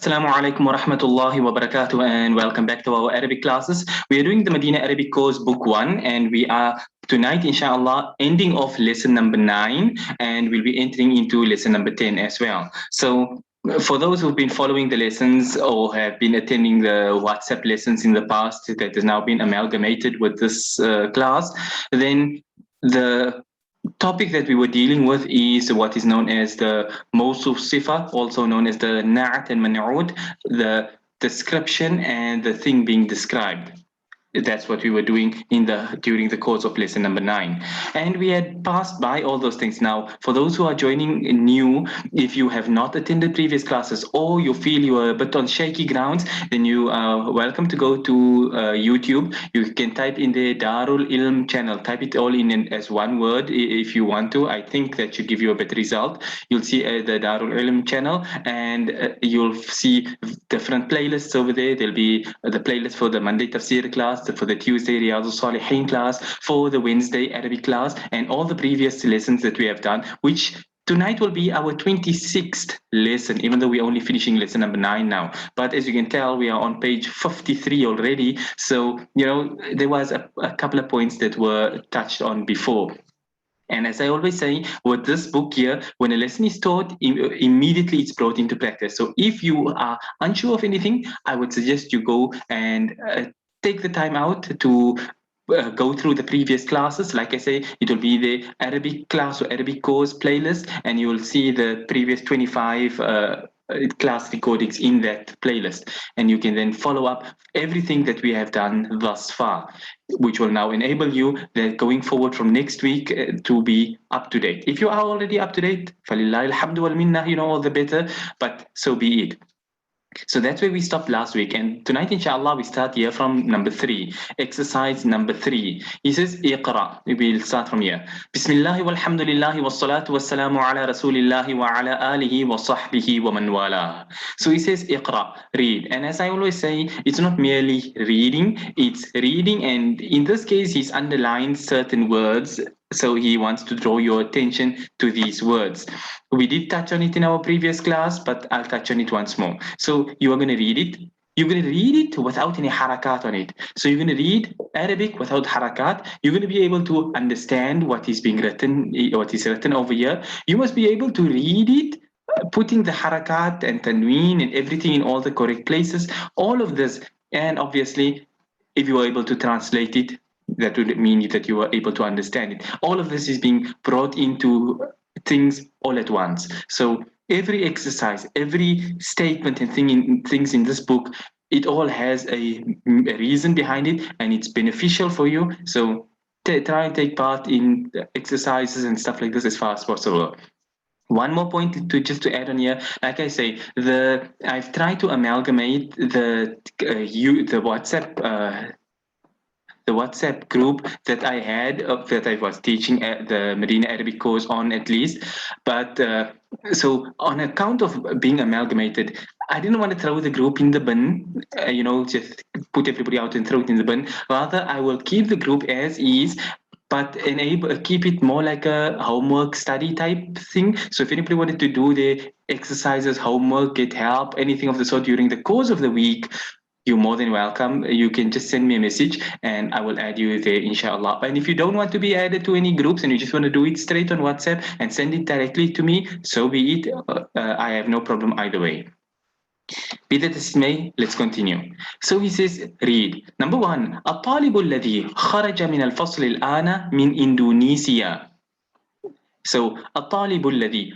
Assalamu alaikum wa rahmatullahi wa barakatuh, and welcome back to our Arabic classes. We are doing the Medina Arabic course book 1, and we are tonight inshallah ending of lesson number 9, and we'll be entering into lesson number 10 as well. So for those who've been following the lessons or have been attending the WhatsApp lessons in the past that has now been amalgamated with this class, then the topic that we were dealing with is what is known as the Mawsuf Sifa, also known as the Na'at and Man'ud, the description and the thing being described. That's what we were doing during the course of lesson number 9, and we had passed by all those things. Now, for those who are joining new, if you have not attended previous classes or you feel you are a bit on shaky grounds, then you are welcome to go to YouTube. You can type in the Darul Ilm channel, type it all in as one word if you want to. I think that should give you a better result. You'll see the Darul Ilm channel, and you'll see different playlists over there. There'll be the playlist for the Monday Tafsir class, for the Tuesday Riyadus Salihin class, for the Wednesday Arabic class, and all the previous lessons that we have done, which tonight will be our 26th lesson, even though we're only finishing lesson number 9 now. But as you can tell, we are on page 53 already. So, there was a couple of points that were touched on before. And as I always say, with this book here, when a lesson is taught, immediately it's brought into practice. So if you are unsure of anything, I would suggest you go and take the time out to go through the previous classes. Like I say, it will be the Arabic class or Arabic course playlist, and you will see the previous 25 class recordings in that playlist, and you can then follow up everything that we have done thus far, which will now enable you that going forward from next week to be up to date. If you are already up to date, فَلِلَّهِ الْحَمْدُ وَالْمِنَّةِ, all the better, but so be it. So that's where we stopped last week. And tonight, inshallah, we start here from number 3, exercise number 3. He says, Iqra. We'll start from here. Bismillah walhamdulillah wassalatu wassalamu ala rasulillahi wa ala alihi wa sahbihi wa man wala. So he says, Iqra, read. And as I always say, it's not merely reading, it's reading. And in this case, he's underlined certain words. So he wants to draw your attention to these words. We did touch on it in our previous class, but I'll touch on it once more. So you are going to read it. You're going to read it without any harakat on it. So you're going to read Arabic without harakat. You're going to be able to understand what is being written, what is written over here. You must be able to read it, putting the harakat and tanween and everything in all the correct places. All of this, and obviously, if you are able to translate it, that would mean that you are able to understand it. All of this is being brought into things all at once. So every exercise, every statement and things in this book, it all has a reason behind it, and it's beneficial for you. So try and take part in exercises and stuff like this as far as possible. One more point to add on here, like I say, I've tried to amalgamate the WhatsApp group that I had, that I was teaching at the Medina Arabic course on, at least. But so on account of being amalgamated, I didn't want to throw the group in the bin, just put everybody out and throw it in the bin. Rather, I will keep the group as is, but keep it more like a homework study type thing. So if anybody wanted to do the exercises, homework, get help, anything of the sort during the course of the week, you're more than welcome. You can just send me a message and I will add you there, inshallah. And if you don't want to be added to any groups and you just want to do it straight on WhatsApp and send it directly to me, so be it. I have no problem either way. Be that as it may, let's continue. So he says, read. Number 1, الطالب الذي خرج من الفصل الآن من إندونيسيا. So الطالب الذي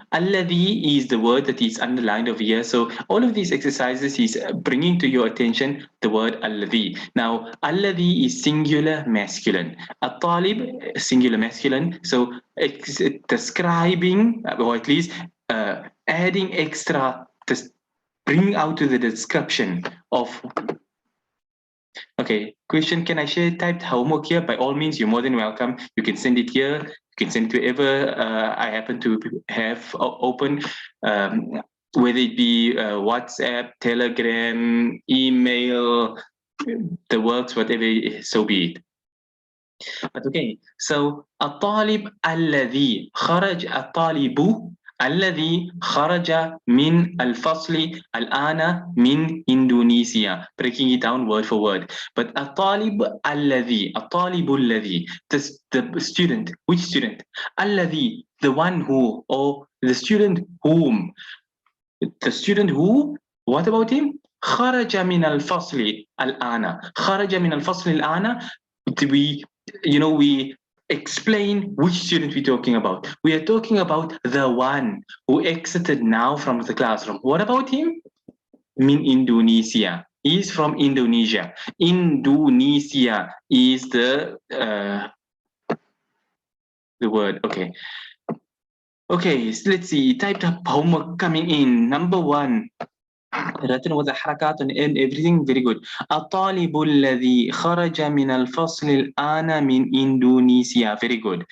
is the word that is underlined over here. So all of these exercises he's bringing to your attention the word الذي. Now الذي is singular masculine. الطالب singular masculine. So describing, or at least adding extra, bring out to the description of. Okay, question, can I share typed homework here? By all means, you're more than welcome. You can send it here. You can send it to whoever I happen to have open, whether it be WhatsApp, Telegram, email, the works, whatever, so be it. But okay, so الطالب الذي خرج الطالب الذي خرج من الفصل الآن من إندونيسيا. Breaking it down word for word. But الطالب الذي, the student. Which student? الذي, the one who, or the student whom. The student who, what about him? خرج من الفصل الآن. خرج من الفصل الآن. We explain which student we're talking about. We are talking about the one who exited now from the classroom. What about him? Min Indonesia. He's from Indonesia. Indonesia is the word. Okay. Okay, so let's see. Typed up homework coming in. Number 1. written with the حركات and everything very good. الطالب الذي خرج من الفصل الآن من إندونيسيا. Very good.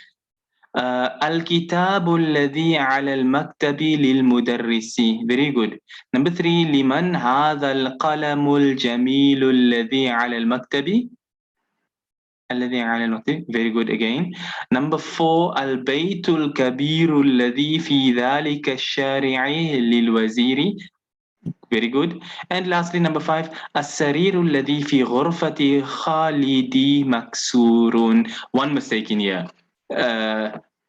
الكتاب الذي على المكتب للمدرس. Very good. Number 3. لمن هذا القلم الجميل الذي على المكتب. الذي على المكتب. Very good again. Number 4. البيت الكبير الذي في ذلك الشارع للوزير. Very good. And lastly, number 5. السرير الذي في غرفة خالدي مكسور. One mistake in here.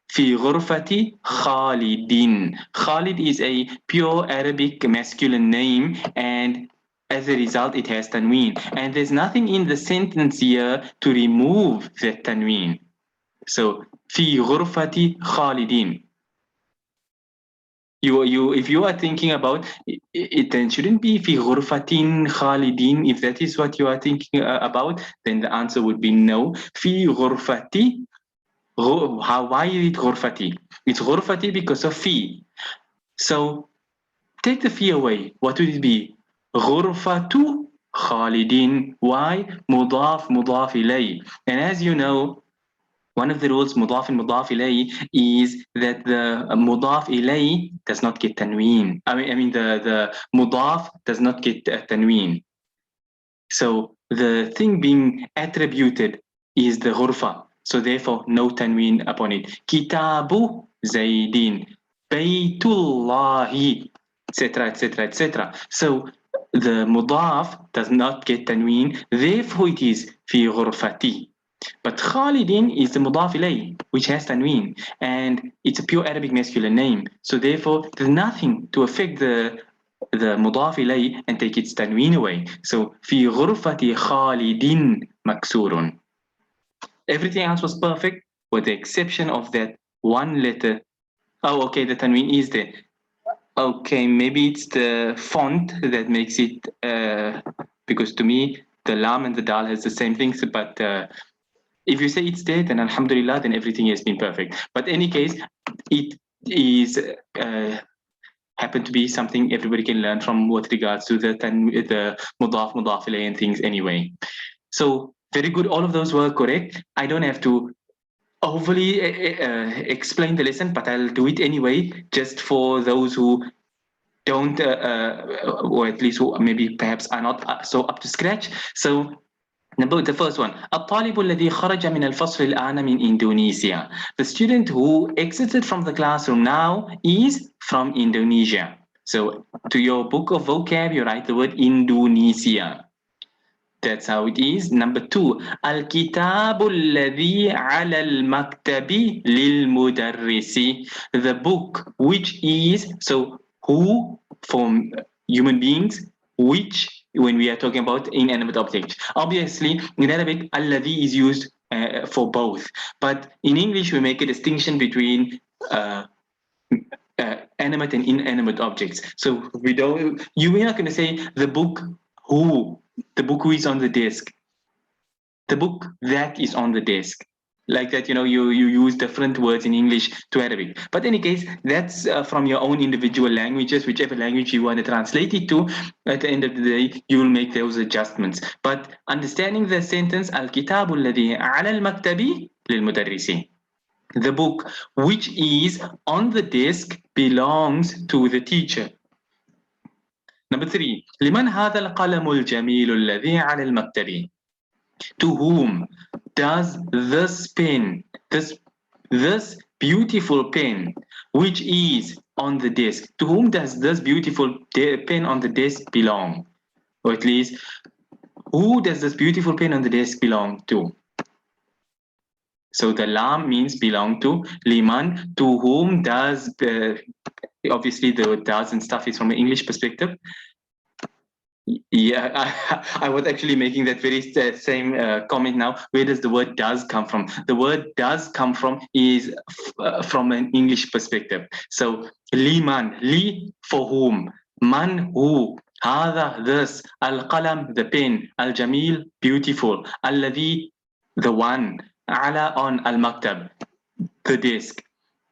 في غرفة خالد. Khalid is a pure Arabic masculine name, and as a result it has tanween. And there's nothing in the sentence here to remove that tanween. So في غرفة خالد. If you are thinking about it, then shouldn't be في غرفة خالدين. If that is what you are thinking about, then the answer would be no. في غرفة. Why is it غرفتي? It's غرفتي because of في. So take the في away. What would it be? غرفة خالدين. Why? مضاف مضاف إليه. And as you know, one of the rules مضاف مضاف إليه is that the مضاف إليه does not get tanween. I mean the مضاف does not get tanween. So the thing being attributed is the غرفة. So therefore no tanween upon it. كتاب زيدين. بيت الله, etc., etc., etc. So the مضاف does not get tanween. Therefore it is في غرفتي. But Khalidin is the mudaf ilay, which has tanween, and it's a pure Arabic masculine name. So therefore, there's nothing to affect the mudaf ilay and take its tanween away. So في غرفة خالد مكسور. Everything else was perfect, with the exception of that one letter. Oh, okay, the tanween is there. Okay, maybe it's the font that makes it, because to me, the lam and the dal has the same things, but if you say it's there, then alhamdulillah, then everything has been perfect. But in any case, it is happen to be something everybody can learn from with regards to the mudaf, mudaf ilayh and things anyway. So very good. All of those were correct. I don't have to overly explain the lesson, but I'll do it anyway, just for those who don't, or at least who maybe perhaps are not so up to scratch. So the first one, الطالب الذي خرج من الفصل الآن من إندونيسيا. The student who exited from the classroom now is from Indonesia. So to your book of vocab, you write the word Indonesia. That's how it is. Number 2, الكتاب الذي على المكتب للمدرس. The book which is, so who for human beings, which when we are talking about inanimate objects. Obviously, in Arabic, الذي is used for both. But in English, we make a distinction between animate and inanimate objects. So we're not going to say the book who is on the desk, the book that is on the desk. Like that, you use different words in English to Arabic. But in any case, that's from your own individual languages, whichever language you want to translate it to. At the end of the day, you will make those adjustments. But understanding the sentence, الكتاب الذي على المكتب للمدرس. The book which is on the desk belongs to the teacher. Number 3, لمن هذا القلم الجميل الذي على المكتب? To whom does this pen, this beautiful pen, which is on the desk. To whom does this beautiful pen on the desk belong? Or at least, who does this beautiful pen on the desk belong to? So the lam means belong to. Liman, to whom does, obviously the does and stuff is from an English perspective. Yeah, I was actually making that very same comment now. Where does the word does come from? The word does come from is from an English perspective. So liman, li for whom, man who, hada this, al qalam the pen, al jamil beautiful, alladhi the one, ala on al maktab the desk.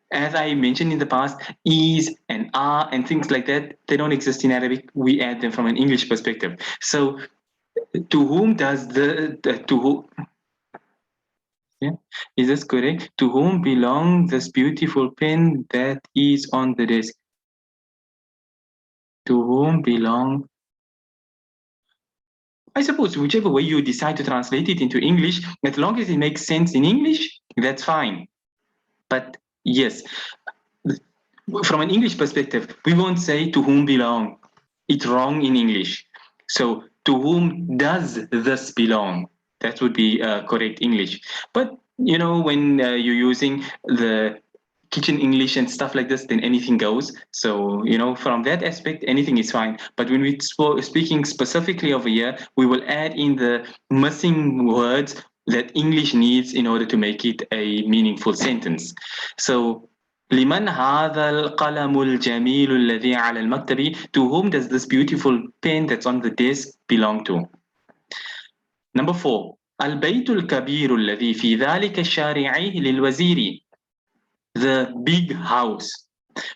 As I mentioned in the past, is and are and things like that, they don't exist in Arabic. We add them from an English perspective. So, to whom does to who? Yeah, is this correct? To whom belong this beautiful pen that is on the desk? To whom belong? I suppose whichever way you decide to translate it into English, as long as it makes sense in English, that's fine. But yes, from an English perspective, we won't say to whom belong. It's wrong in English. So to whom does this belong? That would be correct English. But you know, when you're using the kitchen English and stuff like this, then anything goes. So you know, from that aspect, anything is fine. But when we're speaking specifically over here, we will add in the missing words that English needs in order to make it a meaningful sentence. So لمن هذا القلم الجميل الذي على المكتب? To whom does this beautiful pen that's on the desk belong to? Number 4. البيت الكبير الذي في ذلك الشارع للوزير. The big house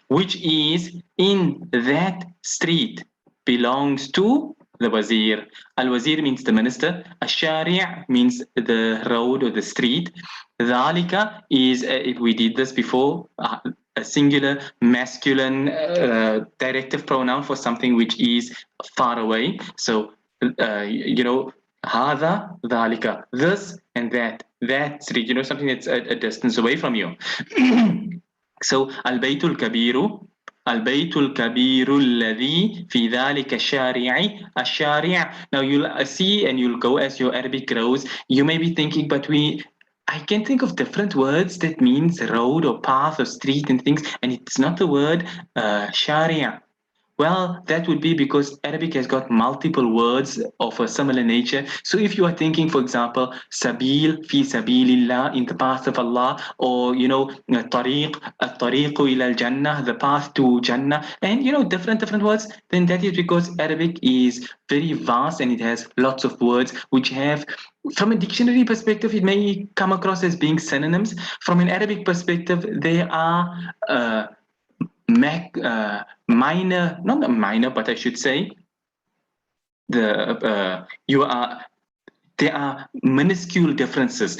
which is in that street belongs to the wazir. Al-wazir means the minister. Al-shari' means the road or the street. Dhalika is, if we did this before, a singular masculine directive pronoun for something which is far away. So, you know, hada, dhalika, this and that street, you know, something that's a distance away from you. So, البيت الكبير البيت الكبير الذي في ذلك الشارع. Now you'll see and you'll go as your Arabic grows. You may be thinking, but I can think of different words that means road or path or street and things, and it's not the word sharia. Well, that would be because Arabic has got multiple words of a similar nature. So if you are thinking, for example, sabil fi sabilillah, in the path of Allah, or you know, tariq, at-tariqu ila al-jannah, the path to Jannah, and you know, different words, then that is because Arabic is very vast and it has lots of words which have, from a dictionary perspective, it may come across as being synonyms. From an Arabic perspective, they are minor, not minor, but I should say there are minuscule differences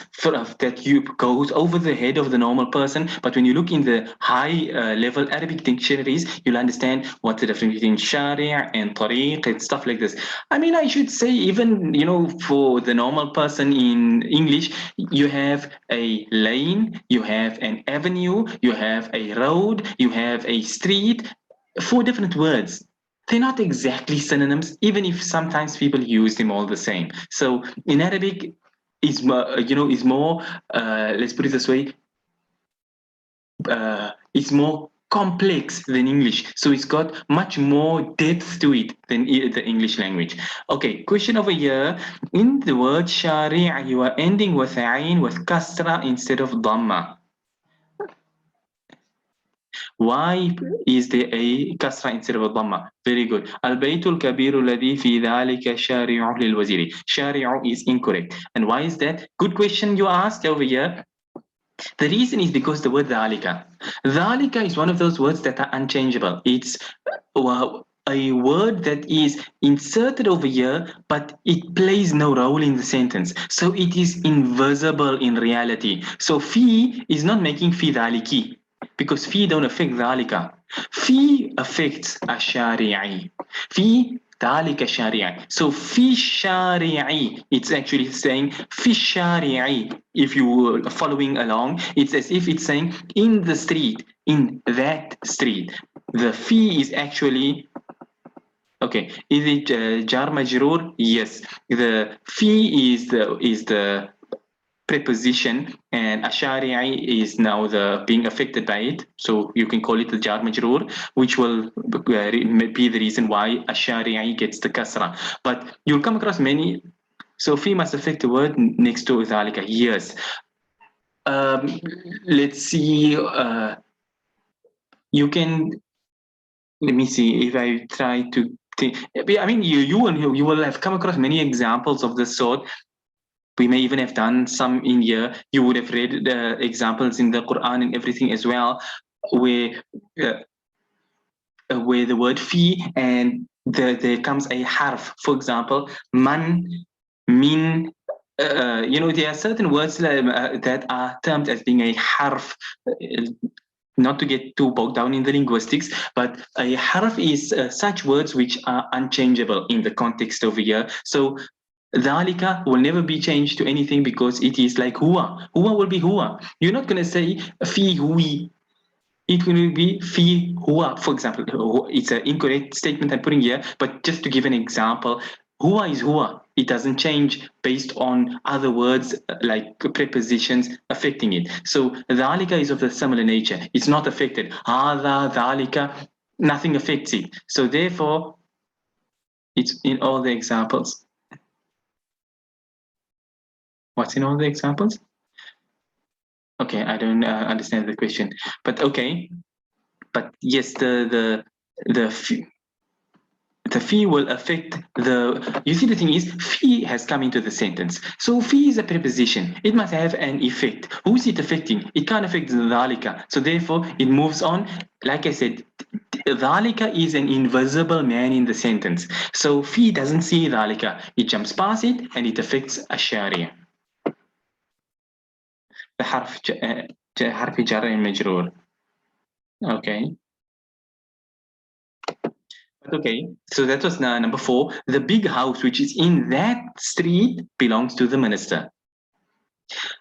that you goes over the head of the normal person. But when you look in the high level Arabic dictionaries, you'll understand what's the difference between sharia and tariq and stuff like this. I mean, I should say even, you know, for the normal person in English, you have a lane, you have an avenue, you have a road, you have a street, 4 different words. They're not exactly synonyms, even if sometimes people use them all the same. So in Arabic, is more let's put it this way, it's more complex than English. So it's got much more depth to it than the English language. Okay, question over here. In the word shari', you are ending with ayn with kasra instead of dhamma. Why is there a kasra instead of a dhamma? Very good. البيت الكبير الذي في ذلك شارع للوزير. شارع is incorrect. And why is that? Good question you asked over here. The reason is because the word dhalika. Dhalika is one of those words that are unchangeable. It's a word that is inserted over here, but it plays no role in the sentence. So it is invisible in reality. So fi is not making fi dhaliki, because fi don't affect dhalika. Fi affects ashari'i. Fi dhalika shari'i. So fi shari'i, it's actually saying fi shari'i. If you were following along, it's as if it's saying in the street, in that street. the fee is actually, okay, is it jar majroor? Yes, the fee is the preposition, and ashari'i is now the being affected by it, so you can call it the jar majroor, which will be the reason why ashari'i gets the kasra. But you'll come across many, so fee must affect the word next to dhalika. Yes. Let's see. You can, let me see if I try to think. I mean, you will have come across many examples of this sort. We may even have done some in here. You would have read the examples in the Quran and everything as well, where where the word fee and there comes a harf. For example, man, min. There are certain words that are termed as being a harf. Not to get too bogged down in the linguistics, but a harf is such words which are unchangeable in the context over here. So dhalika will never be changed to anything because it is like huwa. Huwa will be huwa. You're not going to say fi hui. It will be fi huwa, for example. It's an incorrect statement I'm putting here, but just to give an example, huwa is huwa. It doesn't change based on other words like prepositions affecting it. So dhalika is of the similar nature. It's not affected. Hadha, dhalika, nothing affects it. So therefore, it's in all the examples. What's in all the examples? Okay, I don't understand the question, but okay. But yes, the fee will affect the. You see, the thing is, fee has come into the sentence. So fee is a preposition. It must have an effect. Who is it affecting? It can't affect the dhalika. So therefore, it moves on. Like I said, dhalika is an invisible man in the sentence. So fee doesn't see dhalika. It jumps past it and it affects الشارع. بحرف حرف جر مجرور. Okay. Okay, so that was number 4. The big house which is in that street belongs to the minister.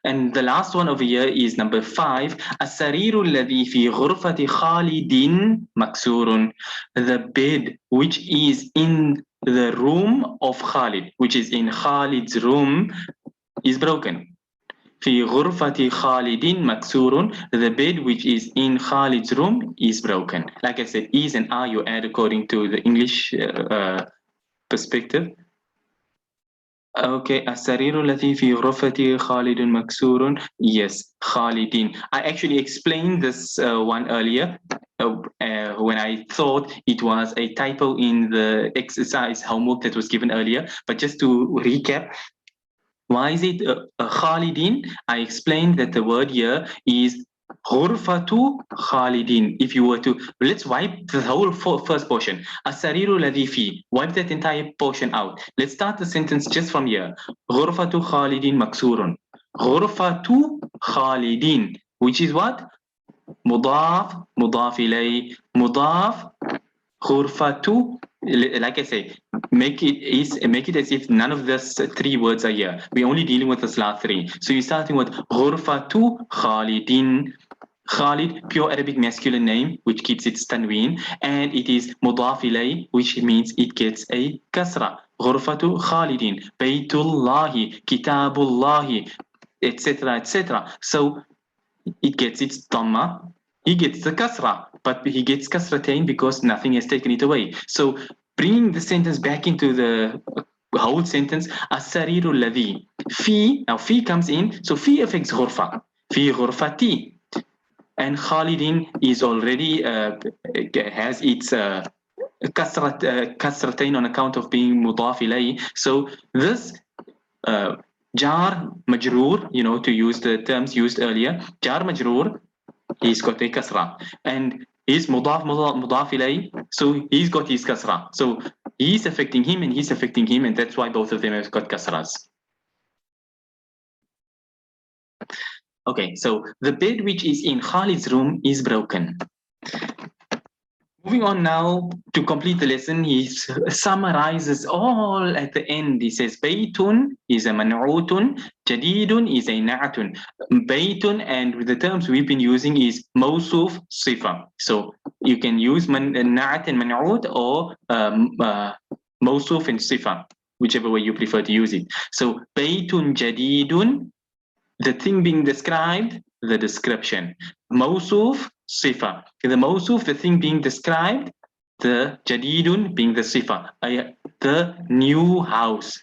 And the last one over here is number 5. السرير الذي في غرفة خالد مكسور. The bed which is in the room of Khalid, which is in Khalid's room, is broken. في غرفة خالد مكسور. The bed which is in Khalid's room is broken. Like I said, is and are you add according to the English perspective. Okay, السرير الذي في غرفة خالد مكسور. Yes, Khalidin. I actually explained this one earlier when I thought it was a typo in the exercise homework that was given earlier. But just to recap, why is it Khalidin? I explained that the word here is غرفة Khalidin. If you were to, let's wipe the whole first portion. السرير الذي فيه. Wipe that entire portion out. Let's start the sentence just from here. غرفة خالد مكسور. غرفة خالدين, which is what? مضاف مضاف إليه مضاف غرفة. Like I say, make it as if none of these 3 words are here. We're only dealing with the last 3. So you're starting with غرفة خالدين. Khalid, pure Arabic masculine name, which keeps its tanween, and it is mudaf ilay, which means it gets a kasra. غرفة خالدين, Baytullahi, Kitabullahi, etc., etc. So it gets its dhamma. He gets the kasra, but he gets kasratain because nothing has taken it away. So bringing the sentence back into the whole sentence, as-sariru alladhi. Fi, now fi comes in, so fi affects ghurfa. Fi ghurfati. And Khalidin is already has its kasratain on account of being mudaf ilay. So this jar majroor, to use the terms used earlier, jar majroor, he's got a kasra, and he's mudaf ilay, so he's got his kasra. So he's affecting him and he's affecting him, and that's why both of them have got kasras. Okay, so the bed which is in Khalid's room is broken. Moving on now to complete the lesson, he summarizes all at the end. He says, Baytun is a man'utun, jadidun is a na'atun. Baytun, and with the terms we've been using, is mawsuf sifa. So you can use na'at and man'ut or mawsuf and sifa, whichever way you prefer to use it. So Baytun jadidun, the thing being described, the description. Mawsuf, sifa. The mawsuf, the thing being described, the jadidun being the sifa. The new house.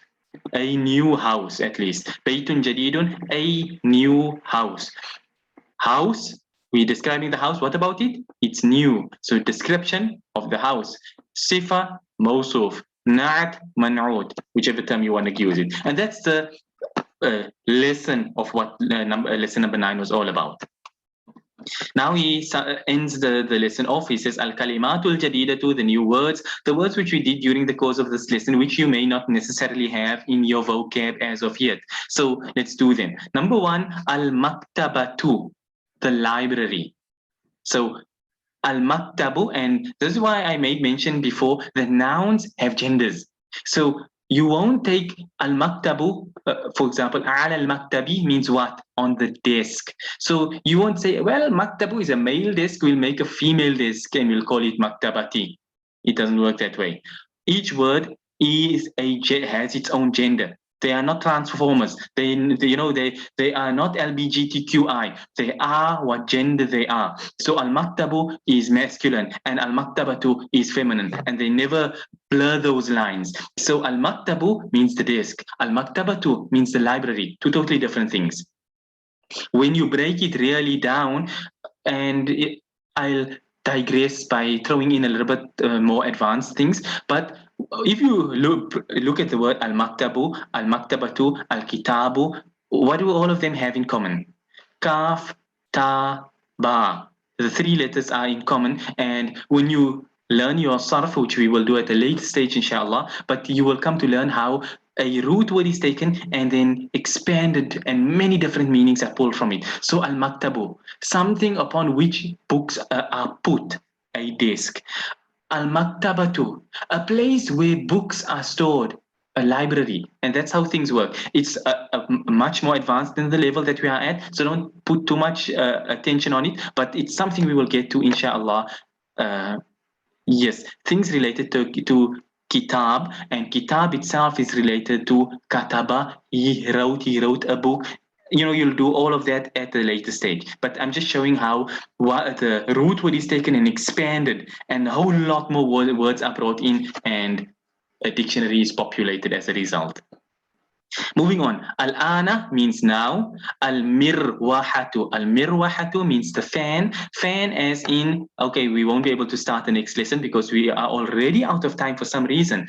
A new house, at least. Baytun jadidun, a new house. House, we're describing the house. What about it? It's new. So description of the house. Sifa, mawsuf. Na'at, man'ud, whichever term you want to use it. And that's the lesson of what lesson number 9 was all about. Now he ends the lesson off. He says, Al-Kalimatul Jadidatu, the new words, the words which we did during the course of this lesson, which you may not necessarily have in your vocab as of yet. So let's do them. Number 1, Al-Maktabatu, the library. So Al-Maktabu, and this is why I made mention before, the nouns have genders. So you won't take al-maktabu, for example, al-maktabi means what? On the desk. So you won't say, well, maktabu is a male desk, we'll make a female desk and we'll call it maktabati. It doesn't work that way. Each word has its own gender. They are not transformers. They are not LGBTQI. They are what gender they are. So al-maktabu is masculine and al-maktabatu is feminine, and they never blur those lines. So al-maktabu means the desk. Al-maktabatu means the library. Two totally different things. When you break it really down, and I'll digress by throwing in a little bit more advanced things, but if you look at the word al-maktabu, al-maktabatu, al-kitabu, what do all of them have in common? Kaf, ta, ba. The three letters are in common, and when you learn your sarf, which we will do at a later stage, inshallah, but you will come to learn how a root word is taken and then expanded, and many different meanings are pulled from it. So al-maktabu, something upon which books are put, a desk. Al-maktabatu, a place where books are stored, a library, and that's how things work. It's much more advanced than the level that we are at, so don't put too much attention on it, but it's something we will get to, inshallah. Yes, things related to kitab, and kitab itself is related to kataba. He wrote a book. You'll do all of that at a later stage, but I'm just showing how what the root word is taken and expanded, and a whole lot more words are brought in, and a dictionary is populated as a result. Moving on, al-ana means now. Al-mirwahatu. Al-mirwahatu means the fan. Fan as in, okay, we won't be able to start the next lesson because we are already out of time for some reason.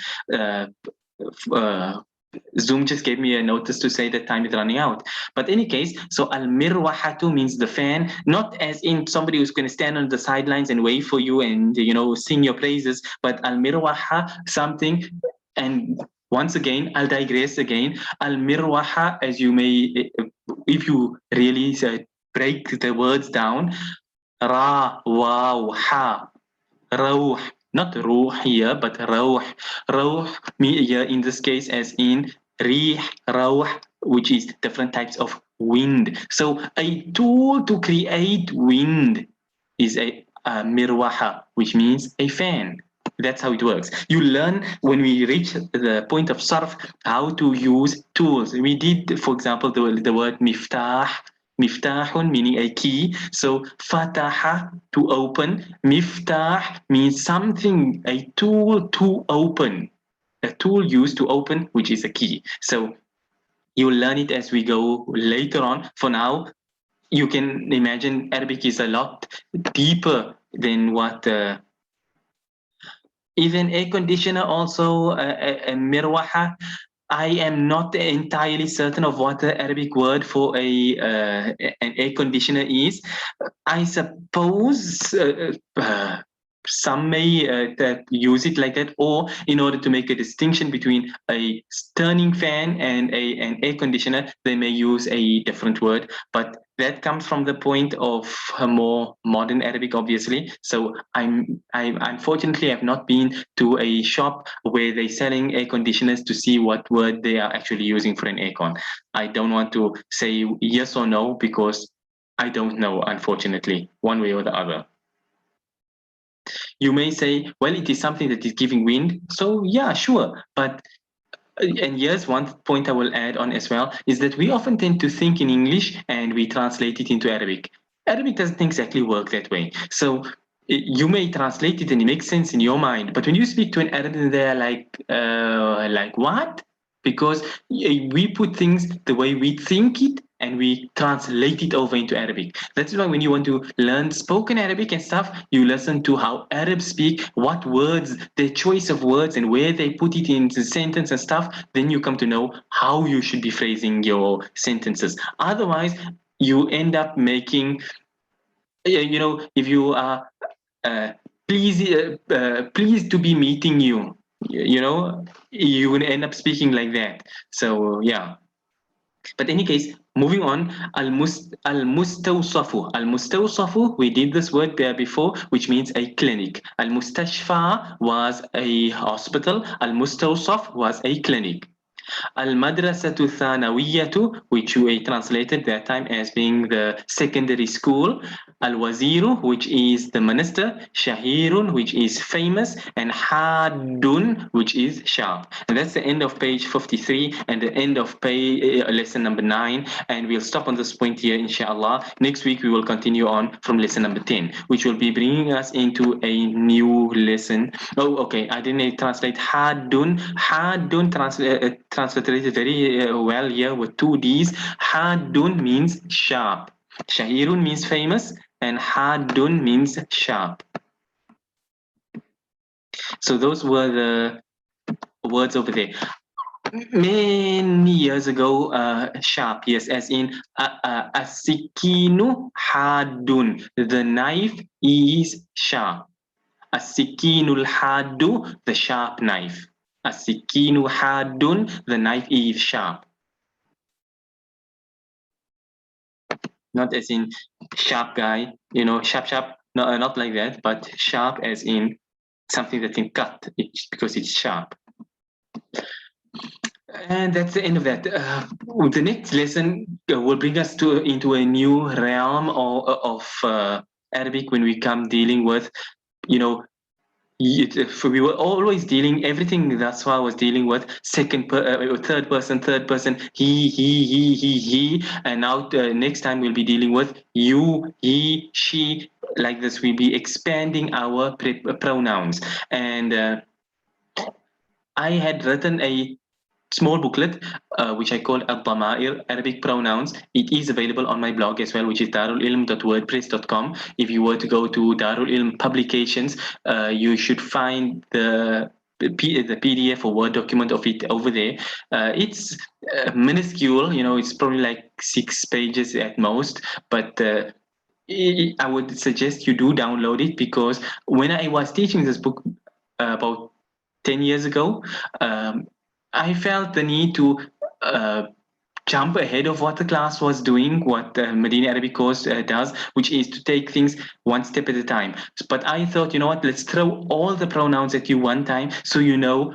Zoom just gave me a notice to say that time is running out. But any case, so al-mirwahatu means the fan, not as in somebody who's going to stand on the sidelines and wait for you and, sing your praises, but al-mirwaha, something. And once again, I'll digress again. Al-mirwaha, as you may, if you really break the words down, ra, waw, ha, rawh, not ruh here, but rawh. Rawh here in this case as in rih, rawh, which is different types of wind. So a tool to create wind is a mirwaha, which means a fan. That's how it works. You learn when we reach the point of sarf how to use tools. We did, for example, the word miftah, miftahun meaning a key. So fataha, to open. Miftah means something, a tool to open. A tool used to open, which is a key. So you'll learn it as we go later on. For now, you can imagine Arabic is a lot deeper than what even air conditioner, also a mirwaha. I am not entirely certain of what the Arabic word for an air conditioner is. I suppose some may use it like that, or in order to make a distinction between a turning fan and an air conditioner, they may use a different word. But that comes from the point of a more modern Arabic, obviously. So I unfortunately have not been to a shop where they're selling air conditioners to see what word they are actually using for an aircon. I don't want to say yes or no because I don't know, unfortunately, one way or the other. You may say, well, it is something that is giving wind. So yeah, sure. But and yes, one point I will add on as well is that we often tend to think in English and we translate it into Arabic. Arabic doesn't exactly work that way. So you may translate it and it makes sense in your mind, but when you speak to an Arab, they're like what? Because we put things the way we think it and we translate it over into Arabic. That's why when you want to learn spoken Arabic and stuff, you listen to how Arabs speak, what words, their choice of words, and where they put it into sentence and stuff. Then you come to know how you should be phrasing your sentences. Otherwise, you end up making, if you are uh, pleased to be meeting you, you will end up speaking like that. So yeah. But any case, moving on, al-mustawsafu, we did this word there before, which means a clinic. Al-mustashfa was a hospital, al-mustawsaf was a clinic. Al-Madrasatu Thanawiyatu, which we translated that time as being the secondary school. Al-Waziru, which is the minister. Shahirun, which is famous. And Hadun, which is sharp. And that's the end of page 53 and the end of lesson number 9. And we'll stop on this point here, inshallah. Next week, we will continue on from lesson number 10, which will be bringing us into a new lesson. Oh, okay. I didn't translate Hadun. Hadun translated very well here with 2 Ds. Hadun means sharp. Shahirun means famous, and Hadun means sharp. So those were the words over there. Many years ago, sharp, yes, as in asikinu hadun. The knife is sharp. Asikinul hadu, the sharp knife. Asikinu hadun, the knife is sharp. Not as in sharp guy, sharp, no, not like that, but sharp as in something that can cut because it's sharp. And that's the end of that. The next lesson will bring us into a new realm of Arabic when we come dealing with, we were always dealing everything. That's why I was dealing with third person, he, and now next time we'll be dealing with you, he, she. Like this, we'll be expanding our pronouns. And I had written a small booklet, which I called Dhamaa'ir, Arabic pronouns. It is available on my blog as well, which is darulilm.wordpress.com. If you were to go to Darul Ilm Publications, you should find the PDF or Word document of it over there. It's minuscule, it's probably like 6 pages at most, but I would suggest you do download it, because when I was teaching this book about 10 years ago, I felt the need to jump ahead of what the class was doing, what the Medina Arabic course does, which is to take things one step at a time. But I thought, you know what, let's throw all the pronouns at you one time so you know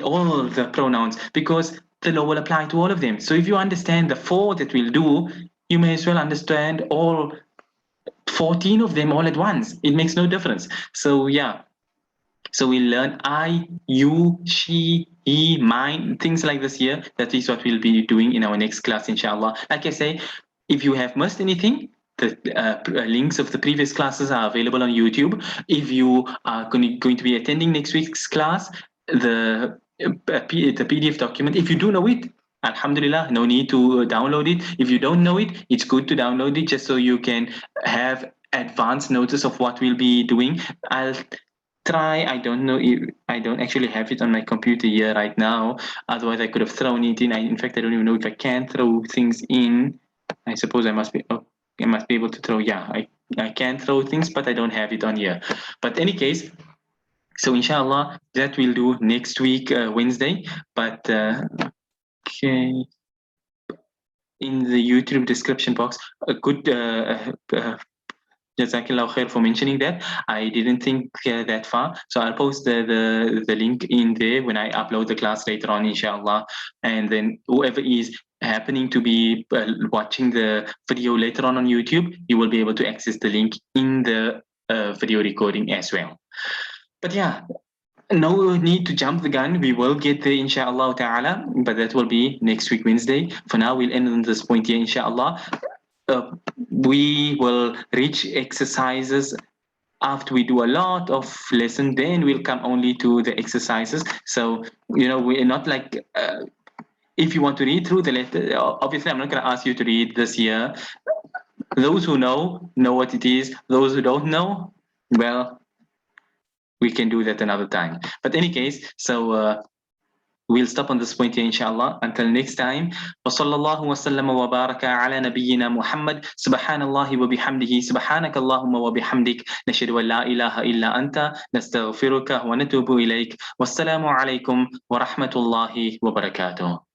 all the pronouns, because the law will apply to all of them. So if you understand the 4 that we'll do, you may as well understand all 14 of them all at once. It makes no difference. So yeah. So we learn I, you, she, he, mine, things like this here. That is what we'll be doing in our next class, inshallah. Like I say, if you have missed anything, the links of the previous classes are available on YouTube. If you are going to be attending next week's class, the PDF document, if you do know it, Alhamdulillah, no need to download it. If you don't know it, it's good to download it just so you can have advance notice of what we'll be doing. I'll try. I don't know if I don't actually have it on my computer here right now. Otherwise, I could have thrown it in. In fact, I don't even know if I can throw things in. I suppose I must be. Oh, I must be able to throw. Yeah, I can throw things, but I don't have it on here. But any case, so inshallah, that we'll do next week, Wednesday. But okay, in the YouTube description box, a good Jazakallah khair for mentioning that. I didn't think that far. So I'll post the link in there when I upload the class later on, inshallah. And then whoever is happening to be watching the video later on YouTube, you will be able to access the link in the video recording as well. But yeah, no need to jump the gun. We will get there, inshallah ta'ala, but that will be next week, Wednesday. For now, we'll end on this point here, inshallah. We will reach exercises after we do a lot of lesson, then we'll come only to the exercises. So, we're not like, if you want to read through the letter, obviously I'm not going to ask you to read this year. Those who know what it is. Those who don't know, well, we can do that another time. But in any case, so we'll stop on this point here, inshallah. Until next time. وصلى الله وسلم وبارك على نبينا محمد سبحان الله وبحمده سبحانك اللهم وبحمدك نشهد أن لا إله إلا أنت نستغفرك ونتوب إليك والسلام عليكم ورحمة الله وبركاته.